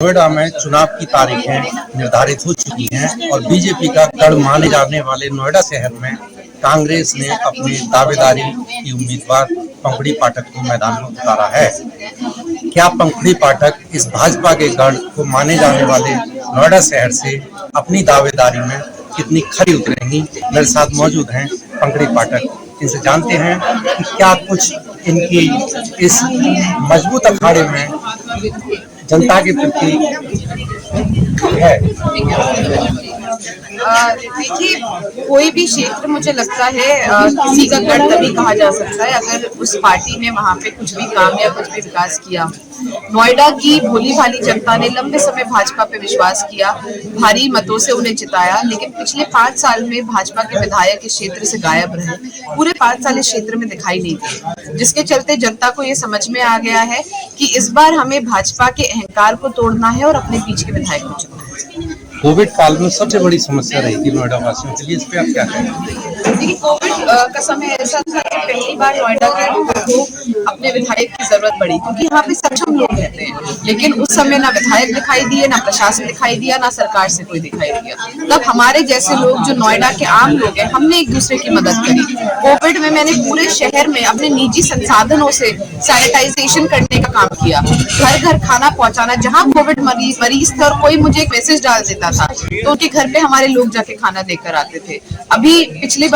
नोएडा में चुनाव की तारीखें निर्धारित हो चुकी हैं और बीजेपी का गढ़ माने जाने वाले नोएडा शहर में कांग्रेस ने अपनी दावेदारी की उम्मीदवार पंखुड़ी पाठक को मैदान में उतारा है। क्या पंखुड़ी पाठक इस भाजपा के गढ़ को माने जाने वाले नोएडा शहर से अपनी दावेदारी में कितनी खरी उतरेंगी? मेरे साथ मौजूद हैं पंखुड़ी पाठक, इनसे जानते हैं कि क्या कुछ इनकी इस मजबूत अखाड़े में जनता के प्रति है। देखिए, कोई भी क्षेत्र मुझे लगता है किसी का गढ़ तभी कहा जा सकता है अगर उस पार्टी ने वहाँ पे कुछ भी काम या कुछ भी विकास किया। नोएडा की भोली भाली जनता ने लंबे समय भाजपा पे विश्वास किया, भारी मतों से उन्हें जिताया, लेकिन पिछले 5 साल में भाजपा के विधायक इस क्षेत्र से गायब रहे। पूरे 5 साल इस क्षेत्र में दिखाई नहीं दिए, जिसके चलते जनता को ये समझ में आ गया है कि इस बार हमें भाजपा के अहंकार को तोड़ना है और अपने बीच के विधायक को चुनना है। कोविड काल में सबसे बड़ी समस्या रही थी नोएडा वासियों के लिए, इस पे आप क्या कहेंगे? देखिए, कोविड का समय ऐसा था कि पहली बार नोएडा के लोगों को अपने विधायक की जरूरत पड़ी, क्योंकि यहाँ पे सक्षम लोग रहते हैं, लेकिन उस समय ना विधायक दिखाई दिए, ना प्रशासन दिखाई दिया, ना सरकार से कोई दिखाई दिया। तब हमारे जैसे लोग जो नोएडा के आम लोग हैं, हमने एक दूसरे की मदद करी। कोविड में मैंने पूरे शहर में अपने निजी संसाधनों से सैनिटाइजेशन करने का काम किया, घर घर खाना पहुंचाना। जहाँ कोविड मरीज थे और कोई मुझे एक मैसेज डाल देता था तो उनके घर पे हमारे लोग जाके खाना देकर आते थे। अभी पिछले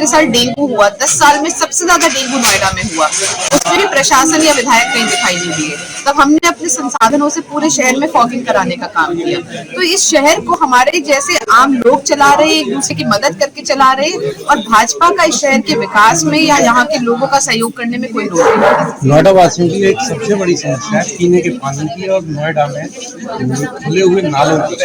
साल डेंगू हुआ, 10 साल में सबसे ज्यादा डेंगू नोएडा में हुआ, उसमें भी प्रशासन या विधायक कहीं दिखाई नहीं दिए। तब हमने अपने संसाधनों से पूरे शहर में फॉगिंग कराने का काम किया। तो इस शहर को हमारे जैसे आम लोग चला रहे, एक दूसरे की मदद करके चला रहे, और भाजपा का इस शहर के विकास में या यहाँ के लोगों का सहयोग करने में कोई रोक नहीं। नोएडा वासियों की एक सबसे बड़ी समस्या है पीने के पानी की, और नोएडा में खुले हुए नालों की।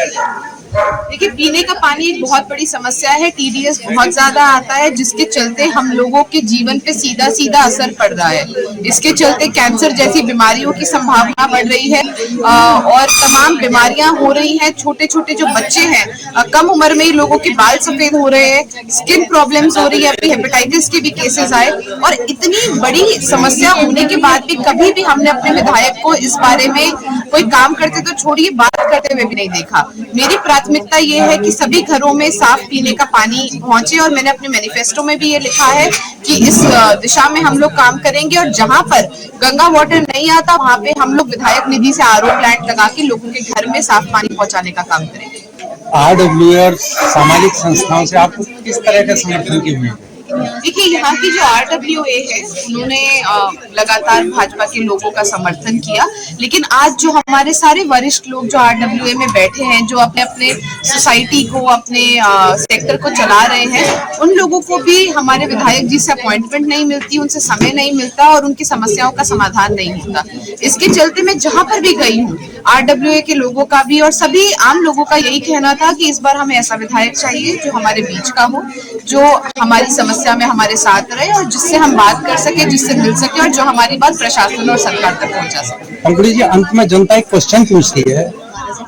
देखिए, पीने का पानी एक बहुत बड़ी समस्या है। टीडीएस बहुत ज्यादा आता है, जिसके चलते हम लोगों के जीवन पे सीधा सीधा असर पड़ रहा है। इसके चलते कैंसर जैसी बीमारियों की संभावना बढ़ रही है और तमाम बीमारियां हो रही हैं। छोटे छोटे जो बच्चे हैं, कम उम्र में ही लोगों के बाल सफेद हो रहे हैं, स्किन प्रॉब्लम्स हो रही है, अभी हेपेटाइटिस के भी केसेस आए। और इतनी बड़ी समस्या होने के बाद भी कभी भी हमने अपने विधायक को इस बारे में कोई काम करते तो छोड़िए, बात करते हुए भी नहीं देखा। मेरी प्राथमिकता ये है कि सभी घरों में साफ पीने का पानी पहुंचे, और मैंने अपने मैनिफेस्टो में भी ये लिखा है कि इस दिशा में हम लोग काम करेंगे। और जहां पर गंगा वाटर नहीं आता, वहां पे हम लोग विधायक निधि से आरओ प्लांट लगा के लोगों के घर में साफ पानी पहुंचाने का काम करेंगे। RWA सामाजिक संस्थाओं से आपको किस तरह का समर्थन की उम्मीद? देखिए, यहाँ की जो RWA है, उन्होंने लगातार भाजपा के लोगों का समर्थन किया, लेकिन आज जो हमारे सारे वरिष्ठ लोग जो RWA में बैठे हैं, जो अपने अपने सोसाइटी को, अपने सेक्टर को चला रहे हैं, उन लोगों को भी हमारे विधायक जी से अपॉइंटमेंट नहीं मिलती, उनसे समय नहीं मिलता और उनकी समस्याओं का समाधान नहीं होता। इसके चलते मैं जहाँ पर भी गई हूँ, RWA के लोगों का भी और सभी आम लोगों का यही कहना था कि इस बार हमें ऐसा विधायक चाहिए जो हमारे बीच का हो, जो हमारी समस्या में हमारे साथ रहे और जिससे हम बात कर सके, जिससे मिल सके और जो हमारी बात प्रशासन और सरकार तक पहुंचा सके। पंखुड़ी जी, अंत में जनता एक क्वेश्चन पूछती है,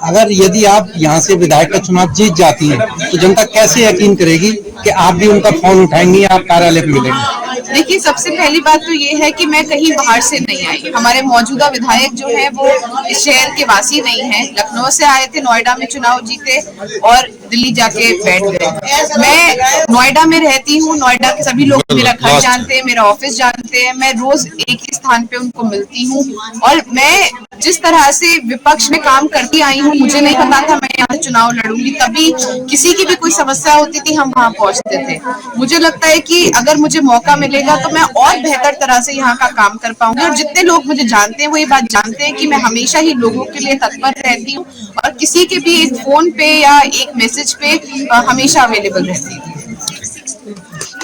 अगर यदि आप यहाँ से विधायक का चुनाव जीत जाती हैं तो जनता कैसे यकीन करेगी कि आप भी उनका फोन उठाएंगी, आप कार्यालय पे मिलेंगे? देखिए, सबसे पहली बात तो ये है कि मैं कहीं बाहर से नहीं आई। हमारे मौजूदा विधायक जो है वो इस शहर के वासी नहीं है, लखनऊ से आए थे, नोएडा में चुनाव जीते और दिल्ली जाके बैठ गए। मैं नोएडा में रहती हूँ, नोएडा के सभी लोग मेरा घर जानते हैं, मेरा ऑफिस जानते हैं, मैं रोज एक ही स्थान पे उनको मिलती हूँ। और मैं जिस तरह से विपक्ष में काम करती आई हूँ, मुझे नहीं पता था मैं यहाँ चुनाव लड़ूंगी। तभी किसी की भी कोई समस्या होती थी, हम वहाँ पहुँचते थे। मुझे लगता है कि अगर मुझे मौका मिलेगा तो मैं और बेहतर तरह से यहाँ का काम कर पाऊंगी। और जितने लोग मुझे जानते हैं वो ये बात जानते हैं कि मैं हमेशा ही लोगों के लिए तत्पर रहती हूँ और किसी के भी एक फोन पे या एक मैसेज पे हमेशा अवेलेबल रहती हूँ।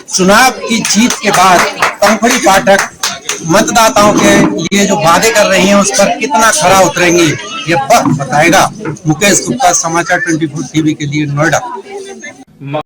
चुनाव की जीत के बाद पंखुड़ी पाठक मतदाताओं के लिए जो वादे कर रही हैं उस पर कितना खरा उतरेंगी, ये वक्त बताएगा। मुकेश गुप्ता, समाचार 24 टीवी के लिए, नोएडा।